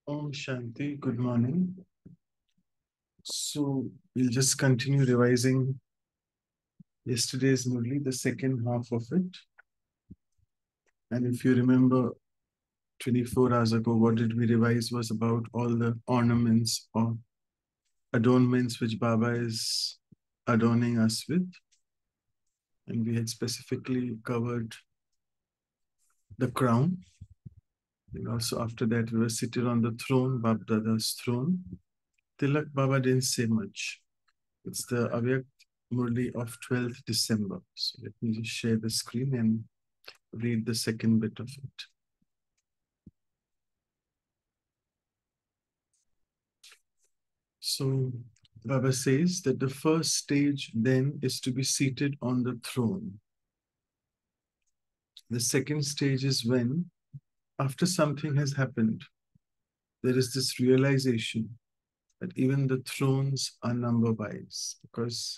Om Shanti, good morning. So we'll just continue revising yesterday's Murli, the second half of it. And if you remember 24 hours ago, what did we revise was about all the ornaments or adornments which Baba is adorning us with. And we had specifically covered the crown. And also after that, we were seated on the throne, Bab Dada's throne. Tilak Baba didn't say much. It's the Avyak Murli of 12th December. So let me just share the screen and read the second bit of it. So Baba says that the first stage then is to be seated on the throne. The second stage is when, after something has happened, there is this realization that even the thrones are number-wise, because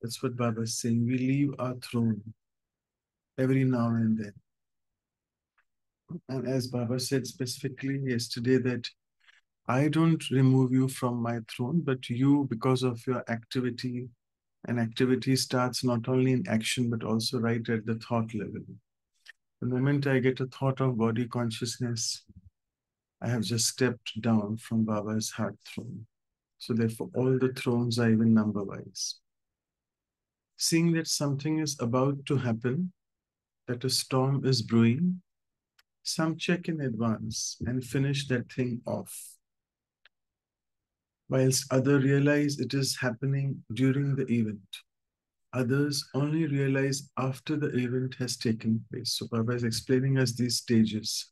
that's what Baba is saying. We leave our throne every now and then. And as Baba said specifically yesterday, that I don't remove you from my throne, but you, because of your activity, and activity starts not only in action, but also right at the thought level. The moment I get a thought of body consciousness, I have just stepped down from Baba's heart throne. So therefore, all the thrones are even number-wise. Seeing that something is about to happen, that a storm is brewing, some check in advance and finish that thing off, whilst others realize it is happening during the event. Others only realize after the event has taken place. So Baba is explaining us these stages.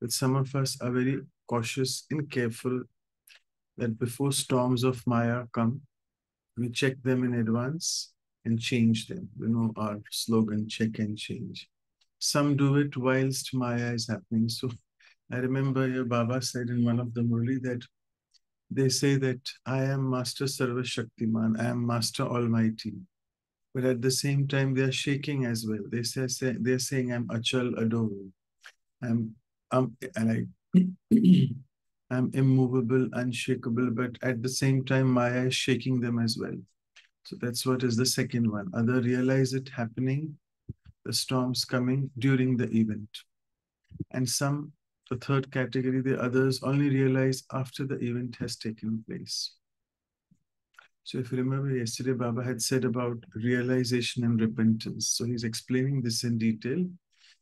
But some of us are very cautious and careful that before storms of Maya come, we check them in advance and change them. You know our slogan, check and change. Some do it whilst Maya is happening. So I remember your Baba said in one of the Murli that they say that I am Master Sarva Shaktiman, I am Master Almighty. But at the same time, they are shaking as well. They're saying, I'm Achal Adoro. And I'm immovable, unshakable, but at the same time, Maya is shaking them as well. So that's what is the second one. Other realize it happening, the storms coming during the event. And some, the third category, the others only realize after the event has taken place. So if you remember yesterday, Baba had said about realization and repentance. So he's explaining this in detail.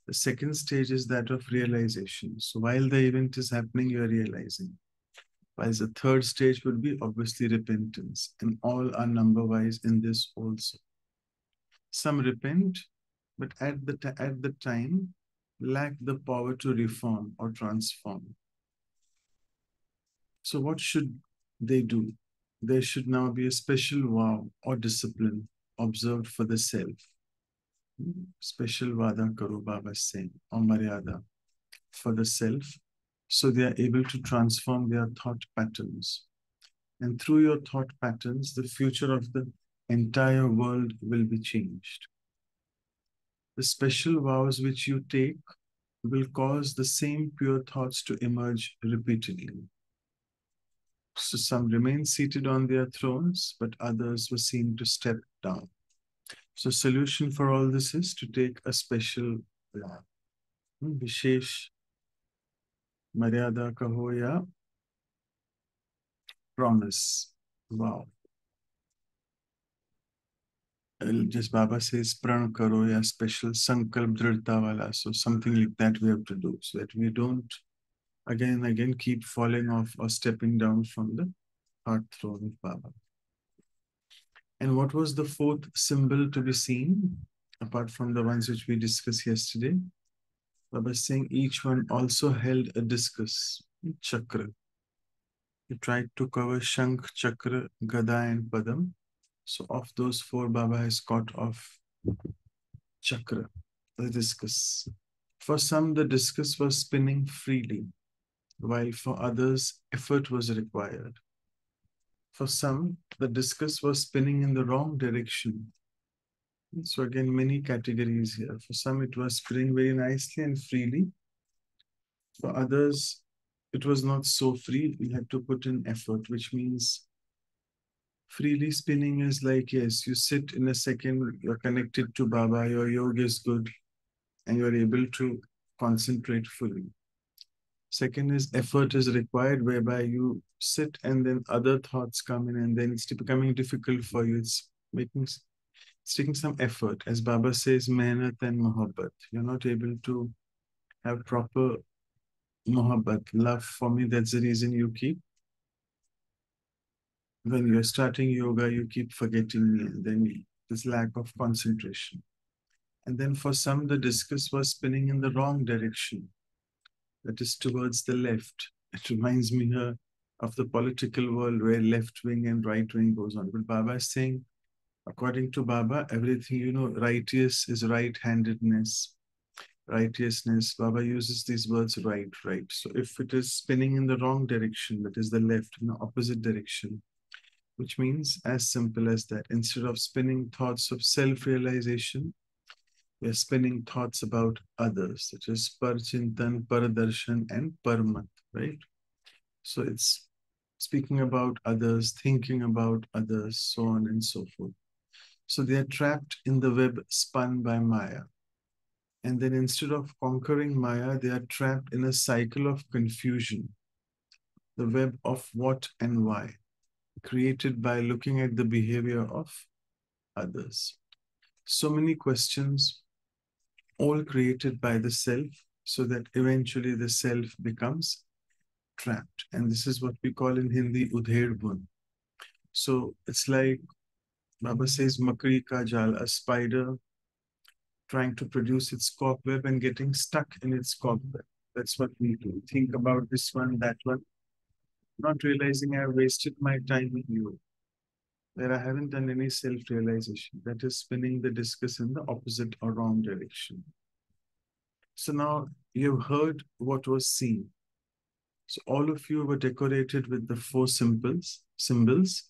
The second stage is that of realization. So while the event is happening, you are realizing. While the third stage would be obviously repentance. And all are number-wise in this also. Some repent, but at the time, lack the power to reform or transform. So what should they do? There should now be a special vow or discipline observed for the self. Special vada karo, Baba is saying, or maryada for the self, so they are able to transform their thought patterns. And through your thought patterns, the future of the entire world will be changed. The special vows which you take will cause the same pure thoughts to emerge repeatedly. So some remain seated on their thrones, but others were seen to step down. So solution for all this is to take a special vow. Vishesh Maryada kaho ya promise. Wow. Just Baba says pran karo ya special sankalp dridta wala. So something like that we have to do so that we don't again and again keep falling off or stepping down from the heart throne of Baba. And what was the fourth symbol to be seen, apart from the ones which we discussed yesterday? Baba is saying each one also held a discus, chakra. He tried to cover Shankh, Chakra, Gada and Padam. So of those four, Baba has caught off chakra, the discus. For some, the discus was spinning freely, while for others, effort was required. For some, the discus was spinning in the wrong direction. So again, many categories here. For some, it was spinning very nicely and freely. For others, it was not so free. We had to put in effort, which means freely spinning is like, yes, you sit in a second, you're connected to Baba, your yoga is good, and you're able to concentrate fully. Second is effort is required, whereby you sit and then other thoughts come in, and then it's becoming difficult for you. It's taking some effort. As Baba says, mehnat and mohabbat. You're not able to have proper mohabbat, love for me. That's the reason you keep, when you're starting yoga, you keep forgetting me, and then this lack of concentration. And then for some, the discus was spinning in the wrong direction, that is towards the left. It reminds me here of the political world where left wing and right wing goes on. But Baba is saying, according to Baba, everything, righteous is right-handedness, righteousness. Baba uses these words right, right. So if it is spinning in the wrong direction, that is the left, in the opposite direction, which means as simple as that. Instead of spinning thoughts of self-realization, we are spinning thoughts about others, such as parchintan, paradarshan, and parmat, right? So it's speaking about others, thinking about others, so on and so forth. So they are trapped in the web spun by Maya. And then instead of conquering Maya, they are trapped in a cycle of confusion, the web of what and why, created by looking at the behavior of others. So many questions, all created by the self, so that eventually the self becomes trapped. And this is what we call in Hindi udher bun. So it's like Baba says, Makri ka jal, a spider trying to produce its cobweb and getting stuck in its cobweb. That's what we do. Think about this one, that one, not realizing I wasted my time with you, where I haven't done any self-realization. That is spinning the discus in the opposite or wrong direction. So now you've heard what was seen. So all of you were decorated with the four symbols,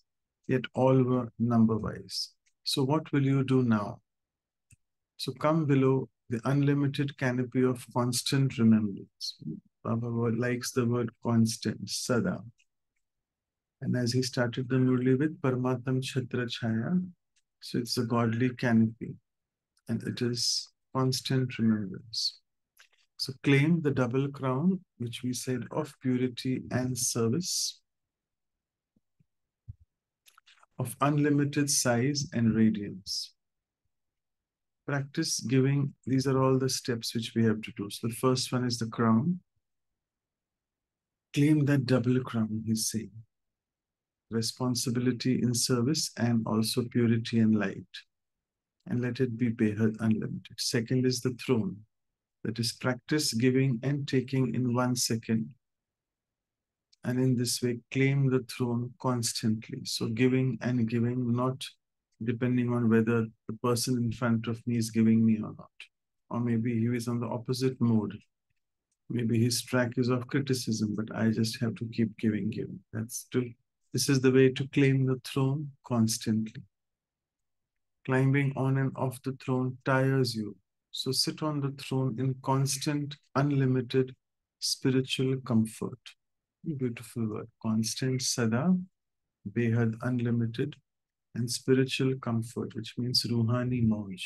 yet all were number-wise. So what will you do now? So come below the unlimited canopy of constant remembrance. Baba likes the word constant, sada. And as he started the Murli with Paramatam Chhatra Chaya, so it's a godly canopy, and it is constant remembrance. So claim the double crown, which we said, of purity and service, of unlimited size and radiance. Practice giving. These are all the steps which we have to do. So the first one is the crown. Claim that double crown, he's saying. Responsibility in service and also purity and light. And let it be Behad unlimited. Second is the throne. That is practice giving and taking in 1 second. And in this way, claim the throne constantly. So giving and giving, not depending on whether the person in front of me is giving me or not. Or maybe he is on the opposite mode. Maybe his track is of criticism, but I just have to keep giving. This is the way to claim the throne constantly. Climbing on and off the throne tires you. So sit on the throne in constant, unlimited spiritual comfort. Beautiful word. Constant, sada, behad, unlimited, and spiritual comfort, which means ruhani mauj.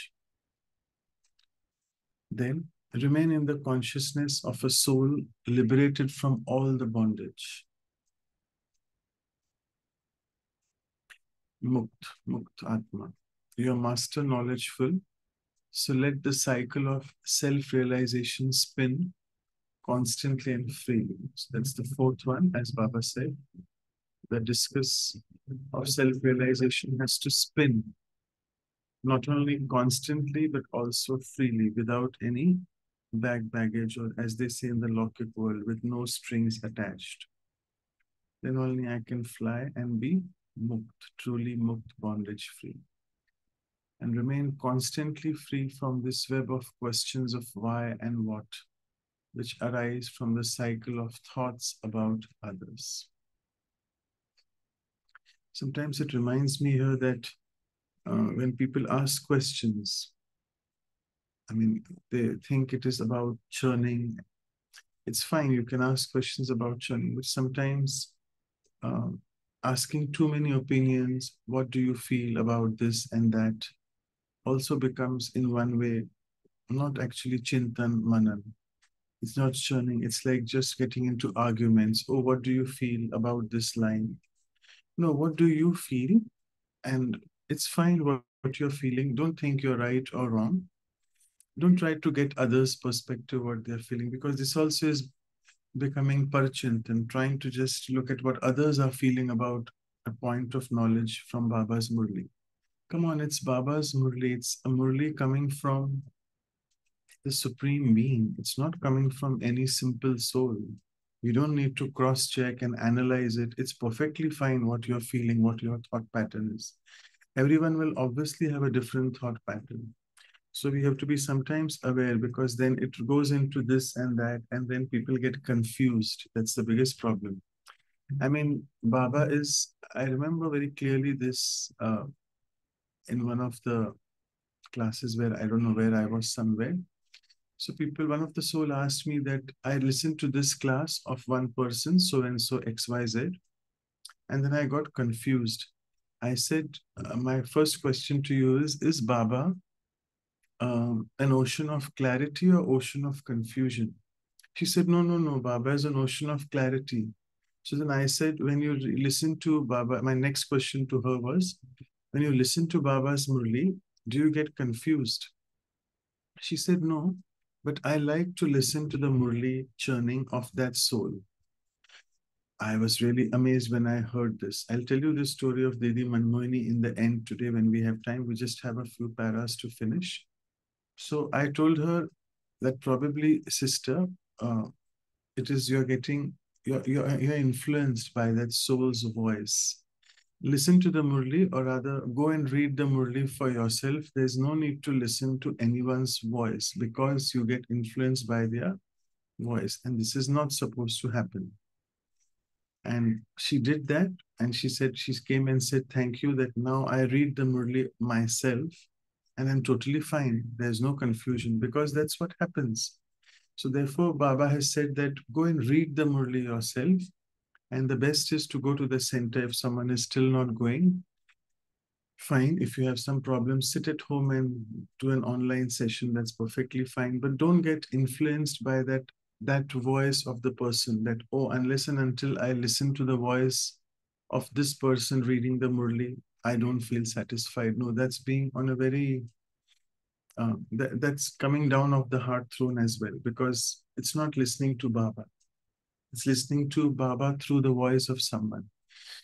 Then remain in the consciousness of a soul liberated from all the bondage. Mukt Atma. Your master knowledgeful. So let the cycle of self-realization spin constantly and freely. So that's the fourth one, as Baba said. The discus of self-realization has to spin, not only constantly, but also freely, without any baggage, or as they say in the Lokik world, with no strings attached. Then only I can fly and be mukt, truly mukt, bondage free. And remain constantly free from this web of questions of why and what, which arise from the cycle of thoughts about others. Sometimes it reminds me here that when people ask questions, I mean, they think it is about churning, It's fine, you can ask questions about churning, but sometimes asking too many opinions, what do you feel about this and that, also becomes in one way not actually chintan manan. It's not churning. It's like just getting into arguments. Oh, what do you feel about this line? No, what do you feel? And it's fine what you're feeling. Don't think you're right or wrong. Don't try to get others' perspective, what they're feeling, because this also is becoming parchintan, trying to just look at what others are feeling about a point of knowledge from Baba's Murli. Come on, it's Baba's Murli. It's a Murli coming from the Supreme Being. It's not coming from any simple soul. You don't need to cross check and analyze it. It's perfectly fine what you're feeling, what your thought pattern is. Everyone will obviously have a different thought pattern. So we have to be sometimes aware, because then it goes into this and that, and then people get confused. That's the biggest problem. I mean, Baba is, I remember very clearly this in one of the classes where I don't know where I was somewhere. So people, one of the soul asked me that I listened to this class of one person, so and so XYZ, and then I got confused. I said, my first question to you is Baba an ocean of clarity or ocean of confusion? She said, no, no, no, Baba is an ocean of clarity. So then I said, when you listen to Baba, my next question to her was, when you listen to Baba's Murli, do you get confused? She said, no, but I like to listen to the Murli churning of that soul. I was really amazed when I heard this. I'll tell you the story of Didi Manmohini in the end today when we have time. We just have a few paras to finish. So I told her that probably, sister, uh, it is you're influenced by that soul's voice. Listen to the Murli, or rather go and read the Murli for yourself. There's no need to listen to anyone's voice, because you get influenced by their voice. And this is not supposed to happen. And she did that. And she said, she came and said, thank you, that now I read the Murli myself and I'm totally fine. There's no confusion, because that's what happens. So therefore, Baba has said that go and read the Murli yourself. And the best is to go to the center. If someone is still not going, fine. If you have some problems, sit at home and do an online session. That's perfectly fine. But don't get influenced by that voice of the person, that, oh, unless and until I listen to the voice of this person reading the Murli, I don't feel satisfied. No, that's being on a very, that's coming down off the heart throne as well, because it's not listening to Baba. It's listening to Baba through the voice of someone.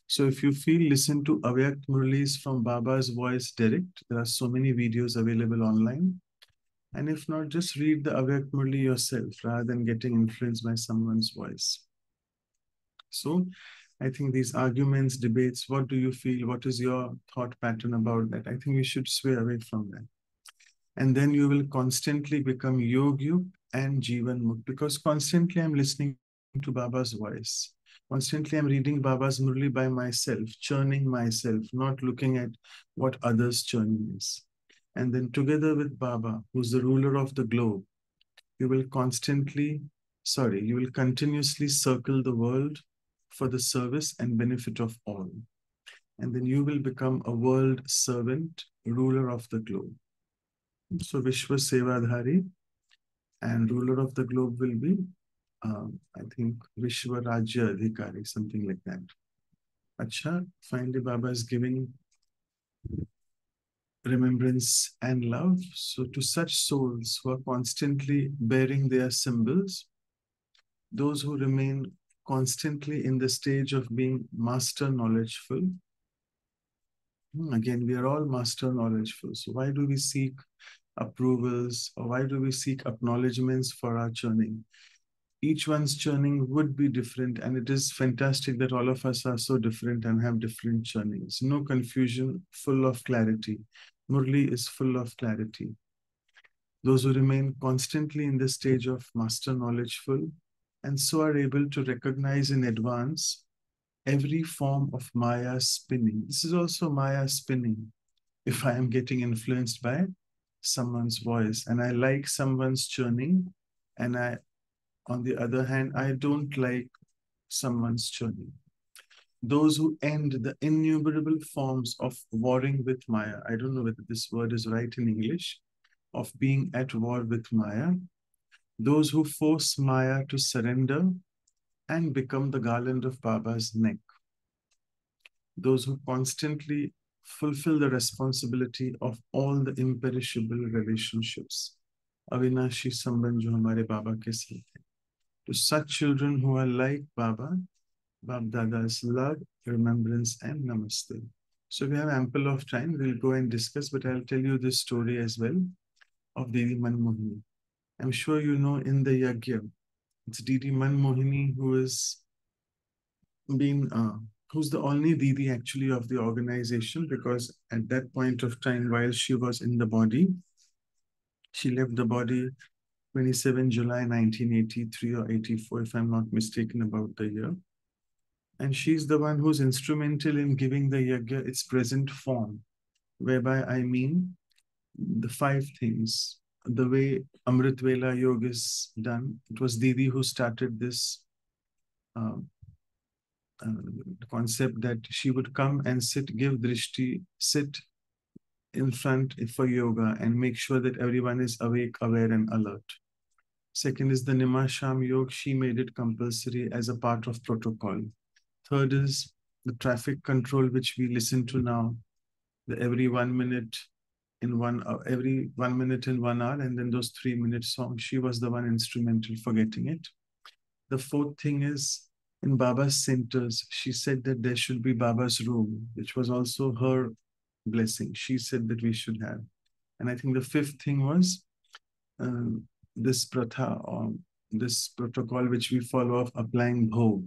So if you feel, listen to Avyak Murlis from Baba's voice direct. There are so many videos available online. And if not, just read the Avyak Murli yourself rather than getting influenced by someone's voice. So I think these arguments, debates, what do you feel? What is your thought pattern about that? I think we should sway away from that. And then you will constantly become Yogyuk and Jivan Mukh, because constantly I'm listening to Baba's voice. Constantly I'm reading Baba's Murli by myself, churning myself, not looking at what others' churning is. And then together with Baba, who's the ruler of the globe, you will you will continuously circle the world for the service and benefit of all. And then you will become a world servant, ruler of the globe. So Vishwa Sevadhari, and ruler of the globe will be, I think, Vishwa Rajya Adhikari, something like that. Acha, finally Baba is giving remembrance and love. So to such souls who are constantly bearing their symbols, those who remain constantly in the stage of being master knowledgeful. Again, we are all master knowledgeful. So why do we seek approvals, or why do we seek acknowledgements for our churning? Each one's churning would be different, and it is fantastic that all of us are so different and have different churnings. No confusion, full of clarity. Murli is full of clarity. Those who remain constantly in the stage of master knowledgeful and so are able to recognize in advance every form of Maya spinning. This is also Maya spinning. If I am getting influenced by someone's voice and I like someone's churning, and I On the other hand, I don't like someone's journey. Those who end the innumerable forms of warring with Maya. I don't know whether this word is right in English, of being at war with Maya. Those who force Maya to surrender and become the garland of Baba's neck. Those who constantly fulfill the responsibility of all the imperishable relationships. Avinashi sambandh jo hamare Baba ke sath hai. To such children who are like Baba, Bab Dada's love, remembrance, and namaste. So we have ample of time. We'll go and discuss, but I'll tell you this story as well of Devi Manmohini. I'm sure you know in the Yagya, it's Didi Manmohini who is being who's the only Didi actually of the organization, because at that point of time, while she was in the body, she left the body 27 July 1983 or 84, if I'm not mistaken about the year. And she's the one who's instrumental in giving the yajna its present form, whereby I mean the five things. The way Amrit Vela Yoga is done, it was Didi who started this uh, concept that she would come and sit, give drishti, sit in front for yoga and make sure that everyone is awake, aware, and alert. Second is the Nimasham Yoga. She made it compulsory as a part of protocol. Third is the traffic control, which we listen to now, the every 1 minute in 1 hour, every 1 minute in 1 hour, and then those 3-minute songs. She was the one instrumental for getting it. The fourth thing is in Baba's centers, she said that there should be Baba's room, which was also her blessing. She said that we should have. And I think the fifth thing was this pratha, or this protocol which we follow of applying bhog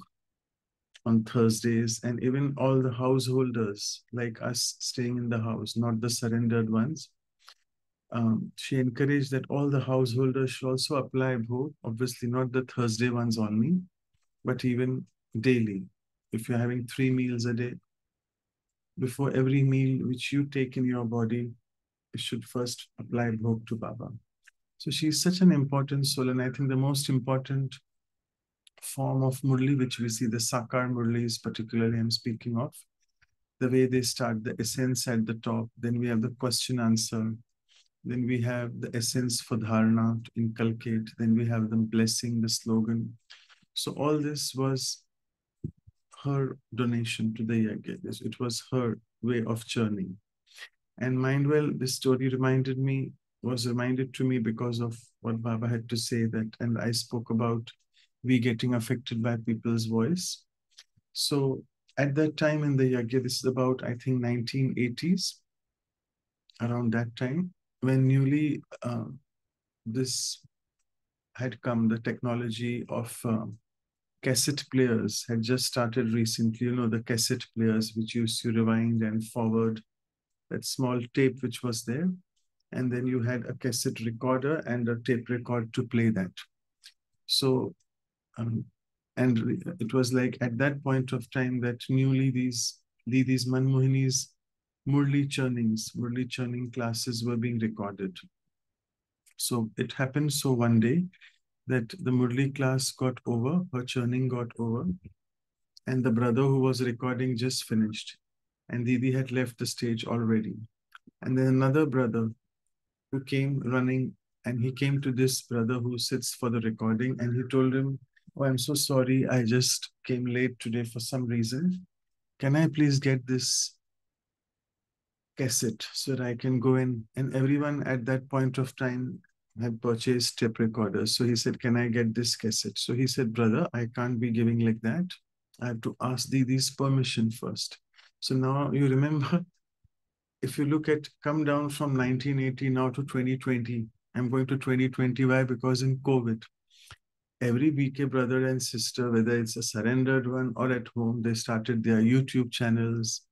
on Thursdays, and even all the householders like us staying in the house, not the surrendered ones. She encouraged that all the householders should also apply bhog, obviously not the Thursday ones only, but even daily. If you're having 3 meals a day, before every meal which you take in your body, you should first apply bhog to Baba. So she's such an important soul, and I think the most important form of Murli, which we see, the Sakar Murlis particularly I'm speaking of, the way they start, the essence at the top, then we have the question answer, then we have the essence for dharana to inculcate, then we have the blessing, the slogan. So all this was her donation to the yajna. It was her way of churning. And Mindwell, this story was reminded to me because of what Baba had to say, that, and I spoke about we getting affected by people's voice. So at that time in the yajna, this is about, I think, 1980s, around that time, when newly this had come, the technology of cassette players had just started recently. You know, the cassette players which used to rewind and forward, that small tape which was there. And then you had a cassette recorder and a tape record to play that. So, and it was like at that point of time that newly these Manmohini's Murli churning classes were being recorded. So it happened so one day that the Murli class got over, her churning got over, and the brother who was recording just finished. And Didi had left the stage already. And then another brother who came running, and he came to this brother who sits for the recording, and he told him, "Oh, I'm so sorry, I just came late today for some reason. Can I please get this cassette so that I can go in?" And everyone at that point of time had purchased tape recorders. So he said, "Can I get this cassette?" So he said, "Brother, I can't be giving like that. I have to ask Didi's permission first." So now you remember, if you look at come down from 1980 now to 2020, I'm going to 2020. Why? Because in COVID, every BK brother and sister, whether it's a surrendered one or at home, they started their YouTube channels.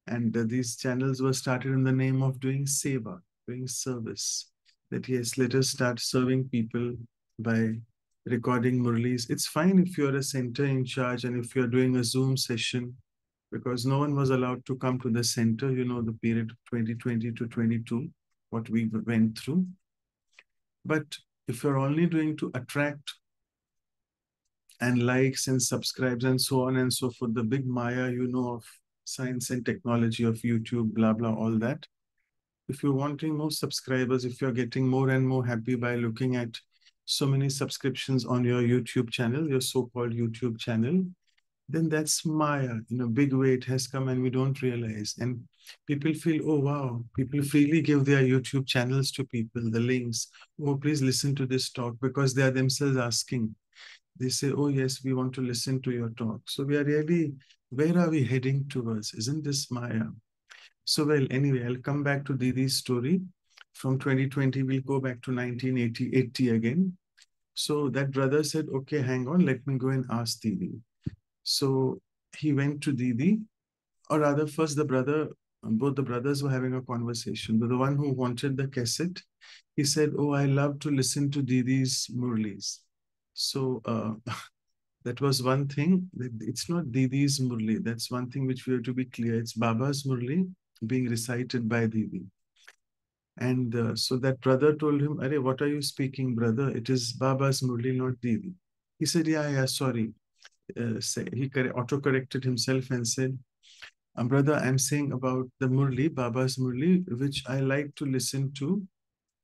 And these channels were started in the name of doing seva, doing service. That yes, let us start serving people by recording Murlis. It's fine if you're a center in charge and if you're doing a Zoom session, because no one was allowed to come to the center, you know, the period of 2020 to 22, what we went through. But if you're only doing to attract and likes and subscribes and so on and so forth. The big Maya, of science and technology of YouTube, blah, blah, all that. If you're wanting more subscribers, if you're getting more and more happy by looking at so many subscriptions on your YouTube channel, your so-called YouTube channel, then that's Maya. In a big way, it has come and we don't realize. And people feel, oh, wow, people freely give their YouTube channels to people, the links. Oh, please listen to this talk, because they are themselves asking. They say, oh, yes, we want to listen to your talk. So we are really, where are we heading towards? Isn't this Maya? So, well, anyway, I'll come back to Didi's story. From 2020, we'll go back to 1980 again. So that brother said, okay, hang on, let me go and ask Didi. So he went to Didi, or rather, first both the brothers were having a conversation. The one who wanted the cassette, he said, oh, I love to listen to Didi's Murlis. So that was one thing. It's not Didi's Murli. That's one thing which we have to be clear. It's Baba's Murli being recited by Didi. And so that brother told him, Arey, what are you speaking, brother? It is Baba's Murli, not Didi. He said, yeah, sorry. He auto-corrected himself and said, brother, I'm saying about the Murli, Baba's Murli, which I like to listen to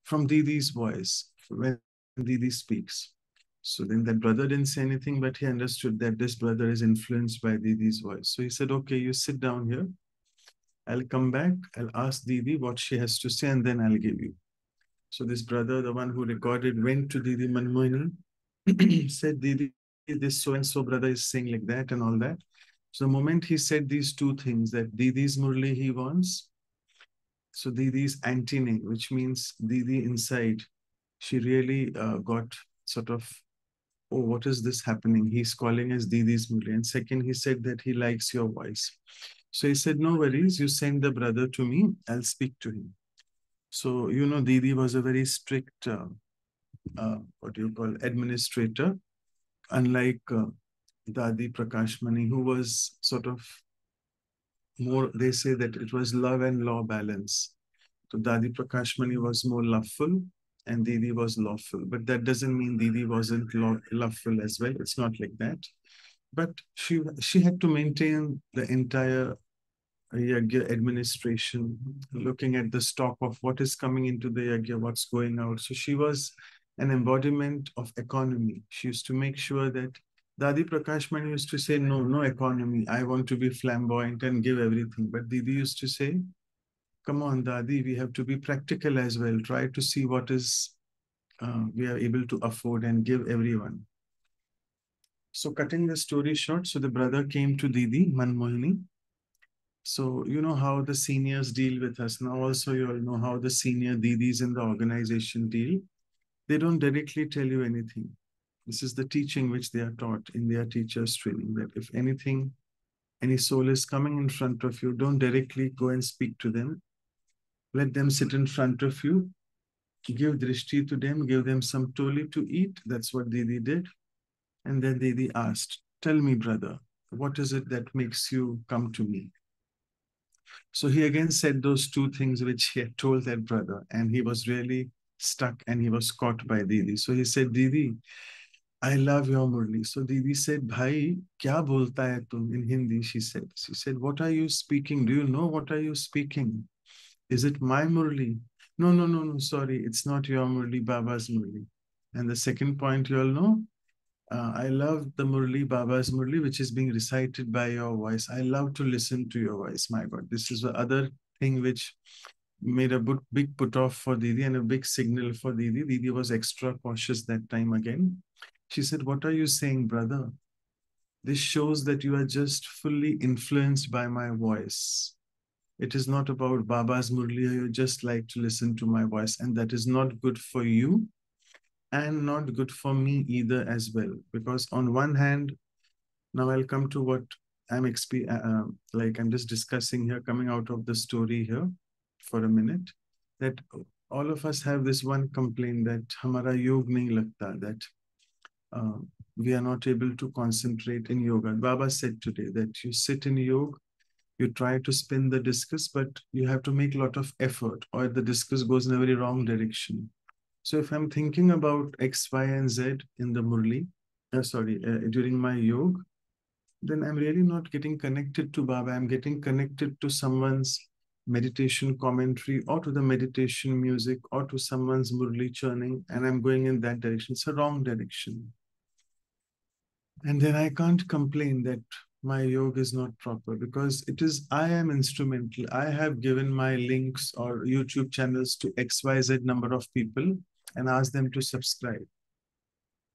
from Didi's voice when Didi speaks. So then that brother didn't say anything, but he understood that this brother is influenced by Didi's voice. So he said, okay, you sit down here. I'll come back. I'll ask Didi what she has to say, and then I'll give you. So this brother, the one who recorded, went to Didi Manmohini, said, Didi, this so-and-so brother is saying like that and all that. So the moment he said these two things, that Didi's Murli he wants, so Didi's anti-name, which means Didi inside, she really got sort of, oh, what is this happening? He's calling us Didi's Murli. And second, he said that he likes your voice. So he said, no worries, you send the brother to me, I'll speak to him. So, Didi was a very strict, administrator, unlike Dadi Prakashmani, who was sort of more, they say that it was love and law balance. So Dadi Prakashmani was more loveful and Didi was lawful. But that doesn't mean Didi wasn't loveful as well. It's not like that. But she had to maintain the entire Yagya administration, looking at the stock of what is coming into the Yagya, what's going out. So she was an embodiment of economy. She used to make sure that Dadi Prakashman used to say, no economy. I want to be flamboyant and give everything. But Didi used to say, come on, Dadi, we have to be practical as well. Try to see what is we are able to afford and give everyone. So cutting the story short, so the brother came to Didi Manmohini. So you know how the seniors deal with us. Now also you all know how the senior Didis in the organization deal. They don't directly tell you anything. This is the teaching which they are taught in their teachers training, that if anything, any soul is coming in front of you, don't directly go and speak to them. Let them sit in front of you, give drishti to them, give them some toli to eat. That's what Didi did. And then Didi asked, tell me, brother, what is it that makes you come to me? So he again said those two things which he had told that brother, and he was really stuck and he was caught by Didi. So he said, Didi, I love your Murli. So Didi said, Bhai, kya bolta hai tum? In Hindi, she said. She said, what are you speaking? Do you know what are you speaking? Is it my Murli? No, sorry. It's not your Murli, Baba's Murli. And the second point you all know, I love the Murli, Baba's Murli, which is being recited by your voice. I love to listen to your voice. My God, this is the other thing which made a big put off for Didi and a big signal for Didi. Didi was extra cautious that time again. She said, what are you saying, brother? This shows that you are just fully influenced by my voice. It is not about Baba's Murli. You just like to listen to my voice. And that is not good for you and not good for me either as well. Because on one hand, now I'll come to what I'm I'm just discussing here, coming out of the story here for a minute, that all of us have this one complaint that hamara yog nahi lagta, that we are not able to concentrate in yoga. Baba said today that you sit in yoga, you try to spin the discus, but you have to make a lot of effort or the discus goes in a very wrong direction. So if I'm thinking about X, Y, and Z in the Murli, during my yoga, then I'm really not getting connected to Baba. I'm getting connected to someone's meditation commentary or to the meditation music or to someone's Murli churning, and I'm going in that direction. It's a wrong direction. And then I can't complain that my yoga is not proper because I am instrumental. I have given my links or YouTube channels to XYZ number of people and asked them to subscribe.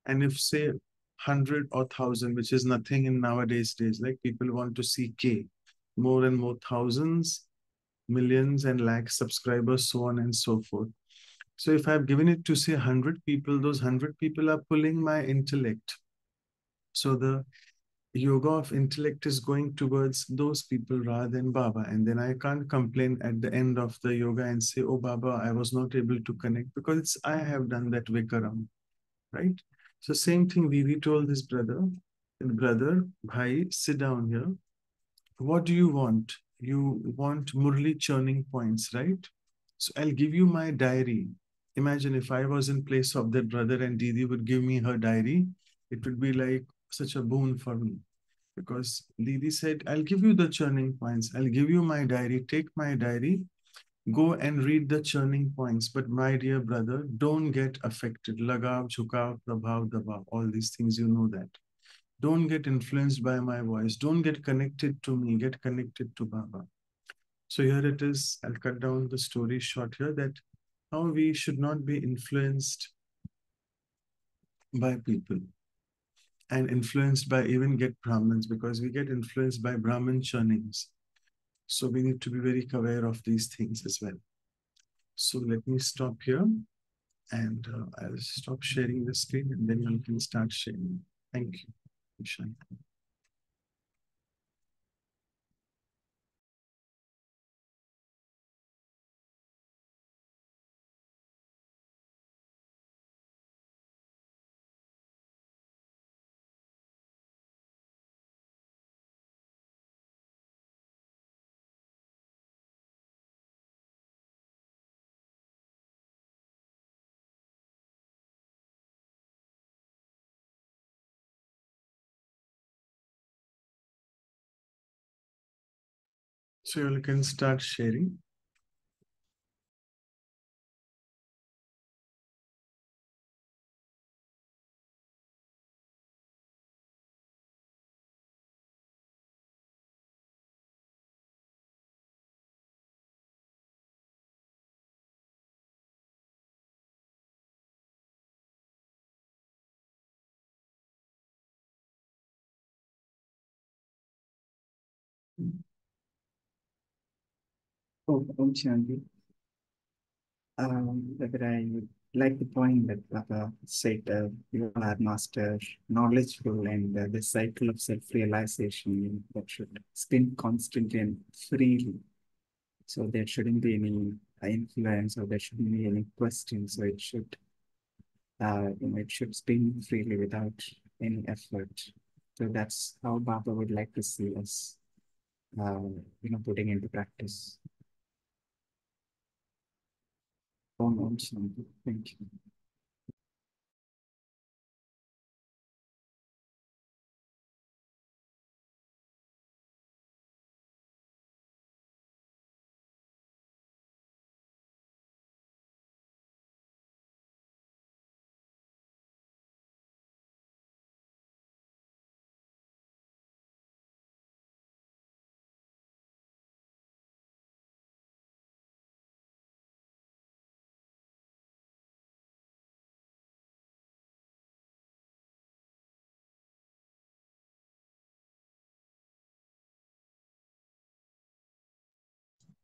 And if say 100 or 1,000, which is nothing in nowadays days, like people want to see K, more and more thousands, millions and lakhs subscribers, so on and so forth. So if I've given it to say 100 people, those 100 people are pulling my intellect. So the yoga of intellect is going towards those people rather than Baba. And then I can't complain at the end of the yoga and say, oh, Baba, I was not able to connect because I have done that vikaram, right? So same thing Didi told his brother, Bhai, sit down here. What do you want? You want Murli churning points, right? So I'll give you my diary. Imagine if I was in place of that brother and Didi would give me her diary, it would be like such a boon for me. Because Didi said, I'll give you the churning points. I'll give you my diary. Take my diary. Go and read the churning points. But my dear brother, don't get affected. Lagav, chukav, prabhav, dabhav. All these things, you know that. Don't get influenced by my voice. Don't get connected to me. Get connected to Baba. So here it is. I'll cut down the story short here that how we should not be influenced by people and influenced by even get Brahmins because we get influenced by Brahmin churnings. So we need to be very aware of these things as well. So let me stop here and I'll stop sharing the screen and then you can start sharing. Thank you. Ishan. So you can start sharing. Oh, Shanti. But I like the point that Papa said, you are master, knowledgeful, and the cycle of self-realization that should spin constantly and freely. So there shouldn't be any influence, or there shouldn't be any question. So it should, it should spin freely without any effort. So that's how Baba would like to see us, putting into practice. Om Shanti. Thank you.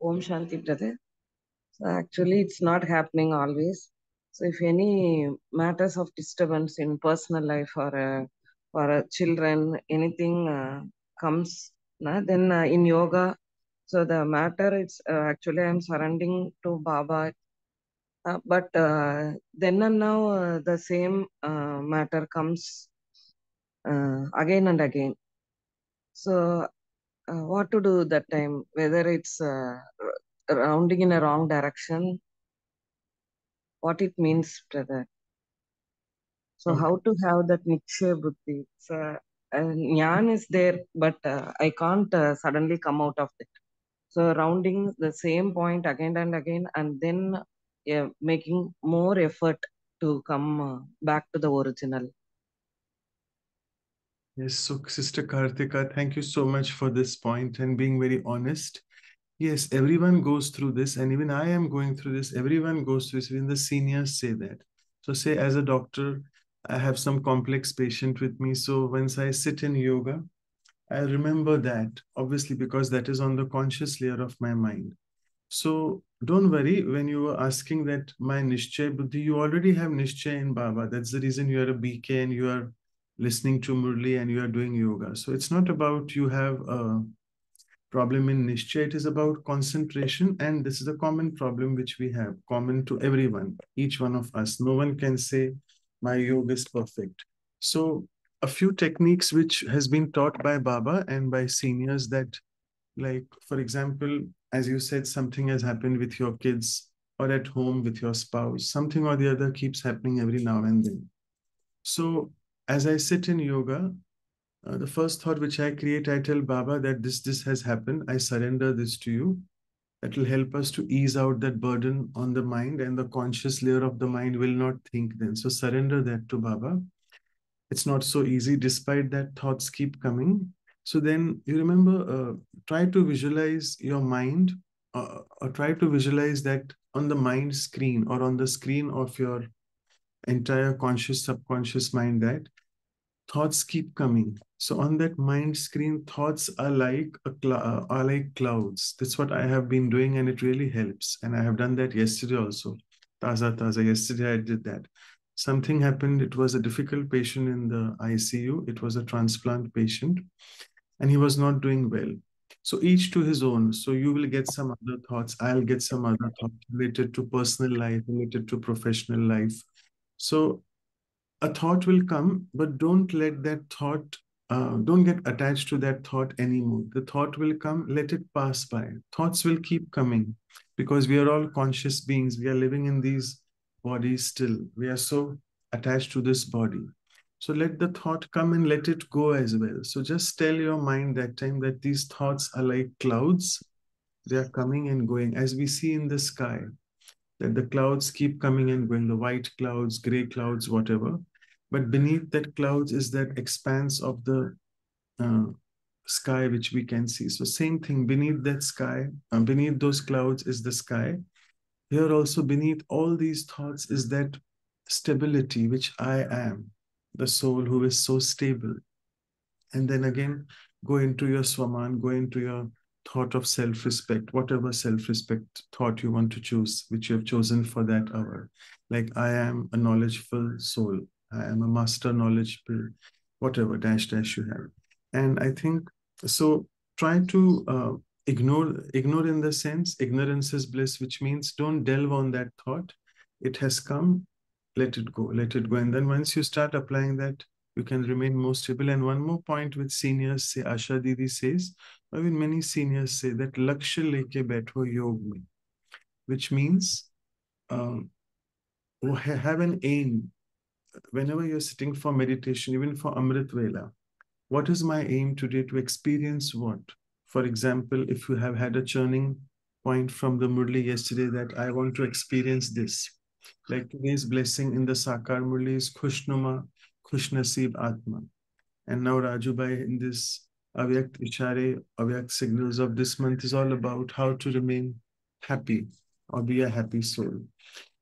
Om Shanti, brother. So actually, it's not happening always. So if any matters of disturbance in personal life or for children, anything comes, then in yoga, so the matter it's actually I'm surrendering to Baba. But then and now the same matter comes again and again. So what to do that time? Whether it's rounding in a wrong direction, what it means, brother. So Okay. how to have that nikshay buddhi? So jnana is there, but I can't suddenly come out of it. So rounding the same point again and again, and then making more effort to come back to the original. Yes, so Sister Kartika, thank you so much for this point and being very honest. Yes, everyone goes through this, and even I am going through this. Everyone goes through this. Even the seniors say that. So, say as a doctor, I have some complex patient with me. So, once I sit in yoga, I remember that, obviously, because that is on the conscious layer of my mind. So, don't worry when you are asking that my Nishchay Buddhi, you already have Nishchay in Baba. That's the reason you are a BK and you are listening to Murli and you are doing yoga. So, it's not about you have a problem in Nishchay, it is about concentration. And this is a common problem which we have, common to everyone, each one of us. No one can say, my yoga is perfect. So, a few techniques which has been taught by Baba and by seniors that, like, for example, as you said, something has happened with your kids or at home with your spouse, something or the other keeps happening every now and then. So, as I sit in yoga, the first thought which I create, I tell Baba that this has happened. I surrender this to you. That will help us to ease out that burden on the mind, and the conscious layer of the mind will not think then. So surrender that to Baba. It's not so easy, despite that thoughts keep coming. So then you remember, try to visualize your mind, or try to visualize that on the mind screen or on the screen of your entire conscious subconscious mind, that thoughts keep coming. So on that mind screen, thoughts are like are like clouds. That's what I have been doing, and it really helps. And I have done that yesterday also. Taza taza. Yesterday I did that. Something happened. It was a difficult patient in the ICU. It was a transplant patient, and he was not doing well. So each to his own. So you will get some other thoughts. I'll get some other thoughts related to personal life, related to professional life. So a thought will come, but don't let that thought, don't get attached to that thought anymore. The thought will come, let it pass by. Thoughts will keep coming because we are all conscious beings. We are living in these bodies still. We are so attached to this body. So let the thought come and let it go as well. So just tell your mind that time that these thoughts are like clouds. They are coming and going as we see in the sky, that the clouds keep coming and going, the white clouds, gray clouds, whatever. But beneath that clouds is that expanse of the uh, sky which we can see. So same thing, beneath that sky, beneath those clouds is the sky. Here also beneath all these thoughts is that stability which I am, the soul who is so stable. And then again, go into your swaman, go into your thought of self-respect, whatever self-respect thought you want to choose, which you have chosen for that hour. Like, I am a knowledgeful soul, I am a master knowledgeable, whatever dash dash you have. And I think so. Try to ignore in the sense ignorance is bliss, which means don't delve on that thought. It has come, let it go, let it go. And then once you start applying that, you can remain more stable. And one more point which seniors say, Asha Didi says, or even many seniors say, that Lakshya leke baitho yog mein, which means um, have an aim. Whenever you're sitting for meditation, even for Amrit Vela, what is my aim today to experience what? For example, if you have had a churning point from the Murli yesterday, that I want to experience this. Like today's blessing in the Sakar Murli is Khushnuma, Khushnasib Atma. And now Raju Bhai in this Avyak Ishare, Avyak signals of this month is all about how to remain happy or be a happy soul.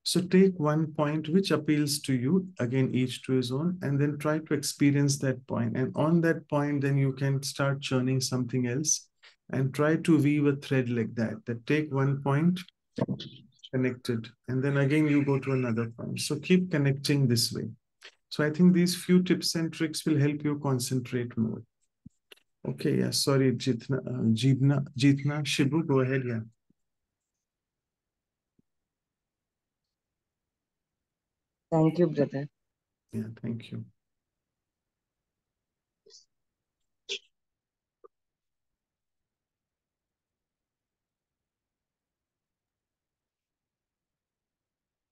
So take one point which appeals to you, again, each to his own, and then try to experience that point. And on that point, then you can start churning something else and try to weave a thread like that. That take one point, connected, and then again you go to another point. So keep connecting this way. So I think these few tips and tricks will help you concentrate more. Okay, yeah, sorry, Jeetna, Shibu, go ahead, yeah. Thank you, brother. Yeah, thank you.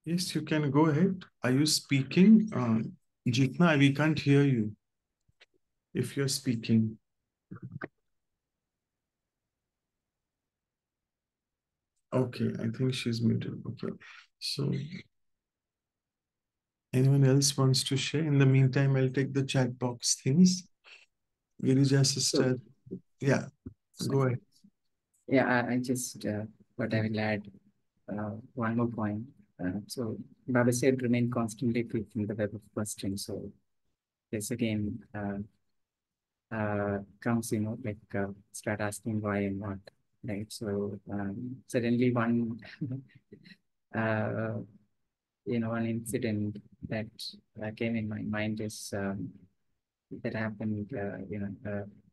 Yes, you can go ahead. Are you speaking? Jitna, we can't hear you if you're speaking. Okay, I think she's muted. Okay. So anyone else wants to share? In the meantime, I'll take the chat box things. Girija sister. Yeah, go ahead. Yeah, I just, what I will add, one more point. So Baba said, remain constantly clicking the web of questions. So this again comes, like start asking why and what, right? So suddenly one, one incident that came in my mind is that happened,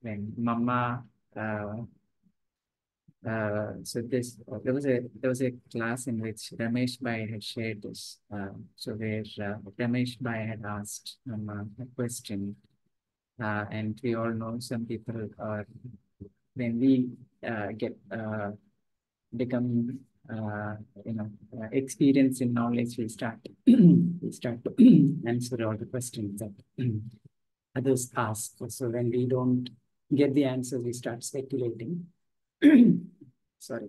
when Mama. So there was a class in which Ramesh Bhai had shared this. So where Ramesh Bhai had asked a question, and we all know some people are, when we get become experienced in knowledge, we start to answer all the questions that others ask. So when we don't get the answer, we start speculating. Sorry.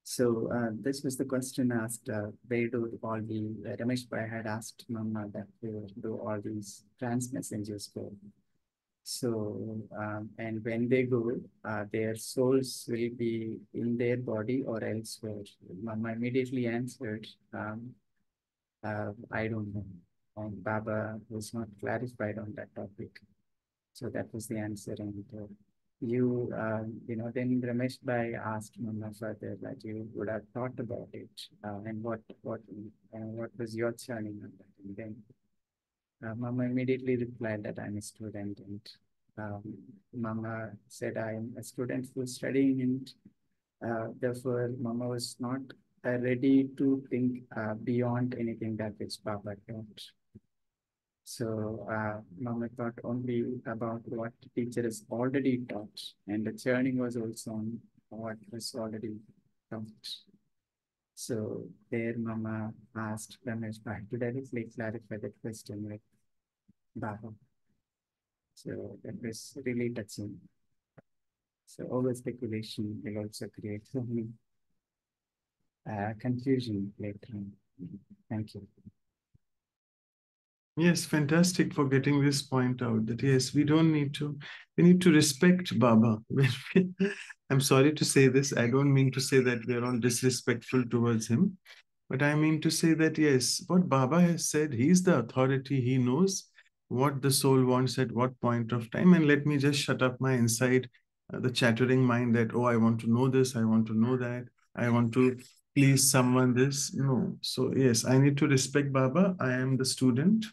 So this was the question asked, where do all the, Ramesh Bhai had asked Mama that where do all these trans messengers go? So, and when they go, their souls will be in their body or elsewhere. Mama immediately answered, I don't know. And Baba was not clarified on that topic. So that was the answer. And then Ramesh Bhai asked Mama further that you would have thought about it, and what was your churning on that? And then Mama immediately replied that I'm a student, and Mama said I'm a student who's studying, and therefore Mama was not ready to think beyond anything that which Baba taught. So Mama thought only about what the teacher has already taught, and the churning was also on what was already taught. So there Mama asked Ramesh Bhai to directly clarify that question with Baba. So that was really touching. So over speculation will also create so many confusion later on. Thank you. Yes, fantastic for getting this point out that yes, we need to respect Baba. I'm sorry to say this. I don't mean to say that we're all disrespectful towards him, but I mean to say that yes, what Baba has said, he's the authority. He knows what the soul wants at what point of time. And let me just shut up my inside, the chattering mind that, oh, I want to know this, I want to know that, I want to please someone this. No. So yes, I need to respect Baba. I am the student.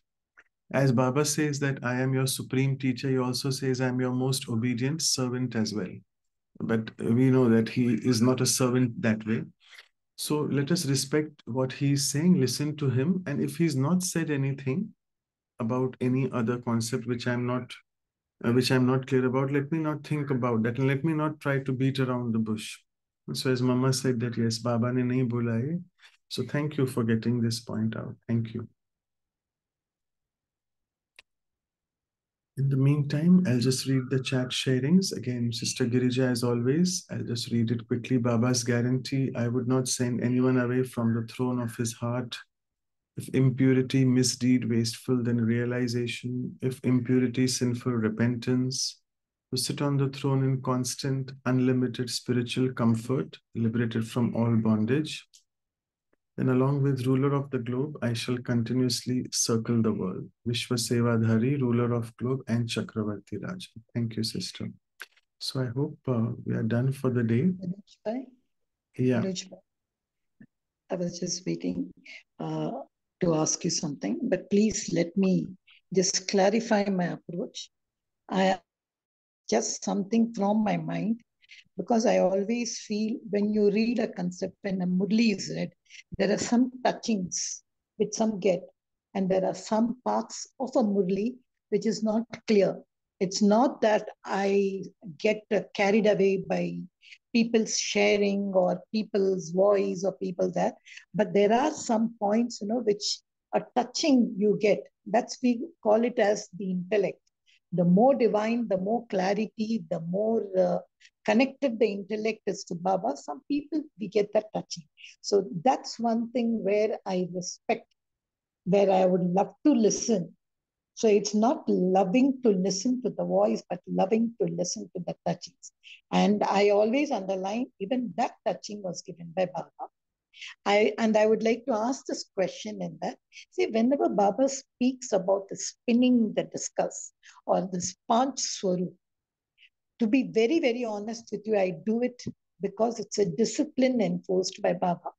As Baba says that I am your supreme teacher, he also says I am your most obedient servant as well. But we know that he is not a servant that way. So let us respect what he's saying, listen to him. And if he's not said anything about any other concept which I'm not clear about, let me not think about that and let me not try to beat around the bush. So as Mama said that yes, Baba ne nahi bola hai. So thank you for getting this point out. Thank you. In the meantime, I'll just read the chat sharings. Again, Sister Girija, as always, I'll just read it quickly. Baba's guarantee, I would not send anyone away from the throne of his heart. If impurity, misdeed, wasteful, then realization. If impurity, sinful, repentance. To sit on the throne in constant, unlimited spiritual comfort, liberated from all bondage. Then along with ruler of the globe, I shall continuously circle the world. Vishwa Sevadhari, ruler of globe, and Chakravarti Raja. Thank you, sister. So I hope we are done for the day. Yeah. I was just waiting to ask you something, but please let me just clarify my approach. I just something from my mind, because I always feel when you read a concept, when a Murli is read, there are some touchings which some get, and there are some parts of a Murli which is not clear. It's not that I get carried away by people's sharing or people's voice or people that, but there are some points, which a touching you get, That's we call it as the intellect. The more divine, the more clarity, the more connected the intellect is to Baba. Some people, we get that touching. So that's one thing where I respect, where I would love to listen. So it's not loving to listen to the voice, but loving to listen to the touchings. And I always underline, even that touching was given by Baba. I would like to ask this question in that. See, whenever Baba speaks about the spinning the discus or the sponge swarup, to be very, very honest with you, I do it because it's a discipline enforced by Baba.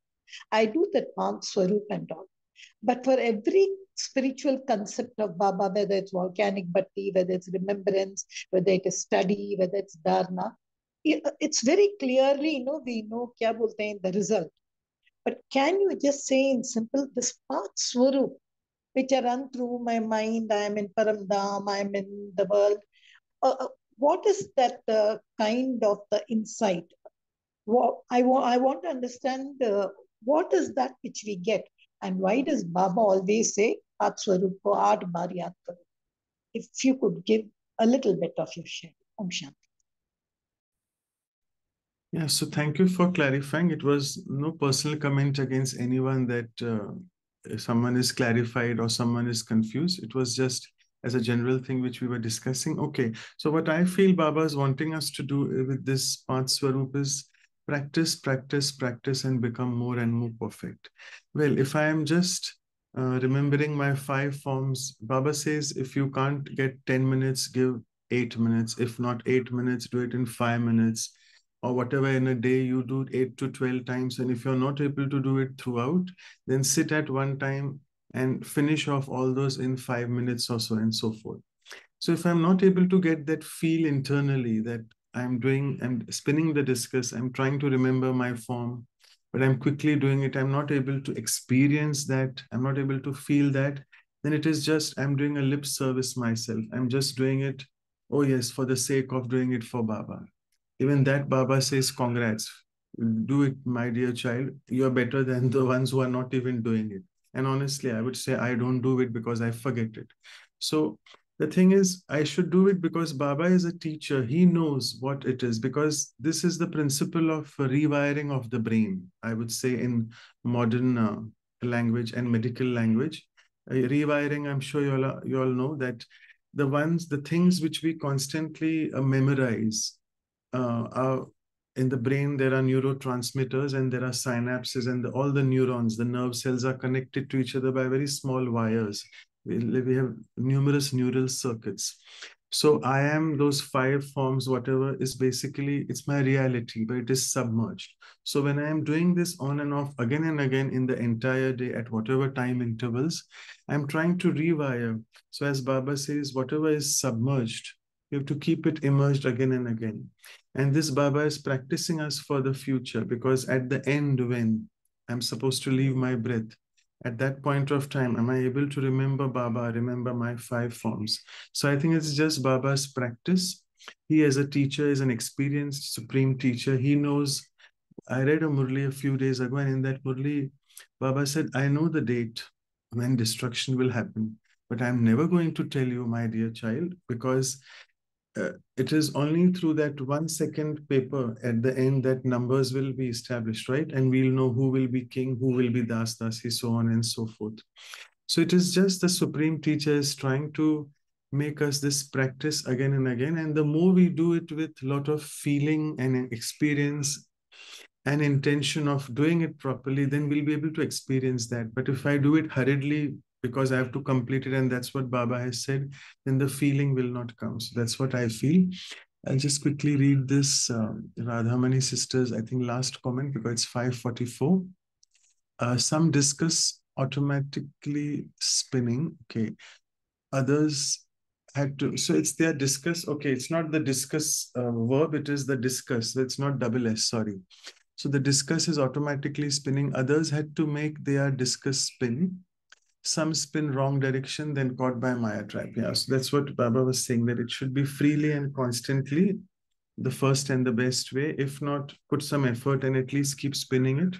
I do the Panch Swarup and all. But for every spiritual concept of Baba, whether it's volcanic bhakti, whether it's remembrance, whether it is study, whether it's dharna, it's very clearly, we know kya bolte hain, the result. But can you just say in simple, this Panch Swarup, which are run through my mind, I am in Paramdham, I am in the world. What is that kind of the insight? I want to understand what is that which we get, and why does Baba always say At Swarup ko Aat Baar Yaad Karo? If you could give a little bit of your share. Om Shanti. Yeah, so thank you for clarifying. It was no personal comment against anyone that if someone is clarified or someone is confused. It was just as a general thing which we were discussing. Okay, so what I feel Baba is wanting us to do with this Panch Swarup is practice, practice, practice, and become more and more perfect. Well, if I am just remembering my 5 forms, Baba says if you can't get 10 minutes, give 8 minutes. If not 8 minutes, do it in 5 minutes. Or whatever in a day you do 8 to 12 times. And if you're not able to do it throughout, then sit at one time and finish off all those in 5 minutes or so and so forth. So if I'm not able to get that feel internally that I'm spinning the discus, I'm trying to remember my form, but I'm quickly doing it, I'm not able to experience that, I'm not able to feel that, then it is just, I'm doing a lip service myself. I'm just doing it, oh yes, for the sake of doing it for Baba. Even that Baba says, congrats, do it, my dear child. You're better than the ones who are not even doing it. And honestly, I would say I don't do it because I forget it. So the thing is, I should do it because Baba is a teacher. He knows what it is, because this is the principle of rewiring of the brain, I would say, in modern language and medical language. Rewiring, I'm sure you all know that the things which we constantly memorize, in the brain, there are neurotransmitters and there are synapses, and all the neurons, the nerve cells are connected to each other by very small wires. We have numerous neural circuits. So I am those 5 forms, whatever is basically, it's my reality, but it is submerged. So when I am doing this on and off again and again in the entire day at whatever time intervals, I'm trying to rewire. So as Baba says, whatever is submerged, you have to keep it immersed again and again. And this Baba is practicing us for the future, because at the end, when I'm supposed to leave my breath, at that point of time, am I able to remember Baba, remember my 5 forms? So I think it's just Baba's practice. He, as a teacher, is an experienced supreme teacher. He knows. I read a Murli a few days ago, and in that Murli, Baba said, I know the date when destruction will happen, but I'm never going to tell you, my dear child, because it is only through that 1 second paper at the end that numbers will be established, right? And we'll know who will be king, who will be das dasi, so on and so forth. So it is just the Supreme Teacher is trying to make us this practice again and again. And the more we do it with a lot of feeling and experience and intention of doing it properly, then we'll be able to experience that. But if I do it hurriedly because I have to complete it, and that's what Baba has said, then the feeling will not come. So that's what I feel. I'll just quickly read this Radhamani sisters, I think last comment, because it's 5:44. Some discuss automatically spinning. Okay. Others had to, so it's their discuss. Okay, it's not the discuss verb, it is the discuss. So it's not double S, sorry. So the discus is automatically spinning. Others had to make their discus spin. Some spin wrong direction, then caught by Maya trap. Yeah, so that's what Baba was saying, that it should be freely and constantly the first and the best way. If not, put some effort and at least keep spinning it.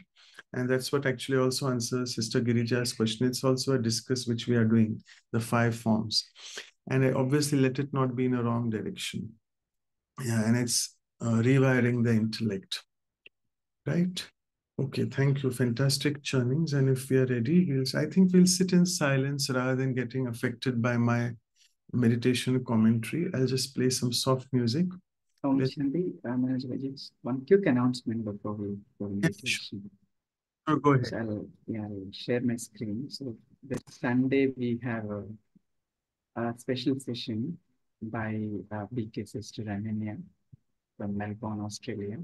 And that's what actually also answers Sister Girija's question. It's also a discuss which we are doing, the 5 forms. And I obviously let it not be in a wrong direction. Yeah, and it's rewiring the intellect. Right? Okay, thank you. Fantastic churnings. And if we are ready, I think we'll sit in silence rather than getting affected by my meditation commentary. I'll just play some soft music. Shanti, just one quick announcement before we go meditation. Oh, go ahead. So I'll share my screen. So this Sunday we have a special session by BK Sister Ananya from Melbourne, Australia.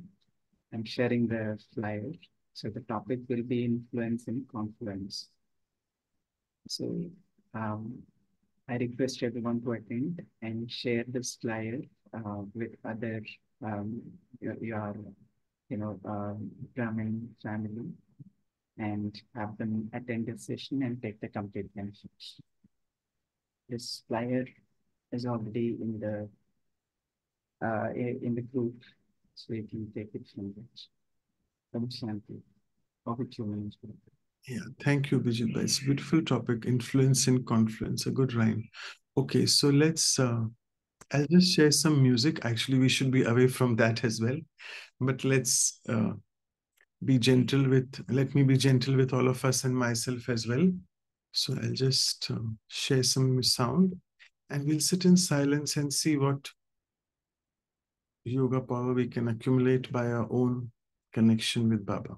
I'm sharing the flyer. So the topic will be influence and confluence. So I request everyone to attend and share this flyer with other your Brahmin family, and have them attend this session and take the complete benefits. This flyer is already in the group, so you can take it from there. Shanti. Over to you. Yeah, thank you, Vijay. It's a beautiful topic, influence and confluence, a good rhyme. Okay, so let's, I'll just share some music. Actually, we should be away from that as well. But let's be gentle let me be gentle with all of us and myself as well. So I'll just share some sound and we'll sit in silence and see what yoga power we can accumulate by our own connection with Baba.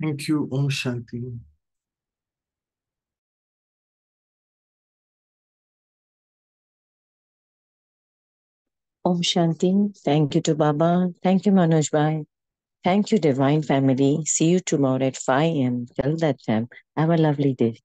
Thank you. Om Shanti. Om Shanti. Thank you to Baba. Thank you, Manoj Bhai. Thank you, Divine Family. See you tomorrow at 5 a.m. Till that time, have a lovely day.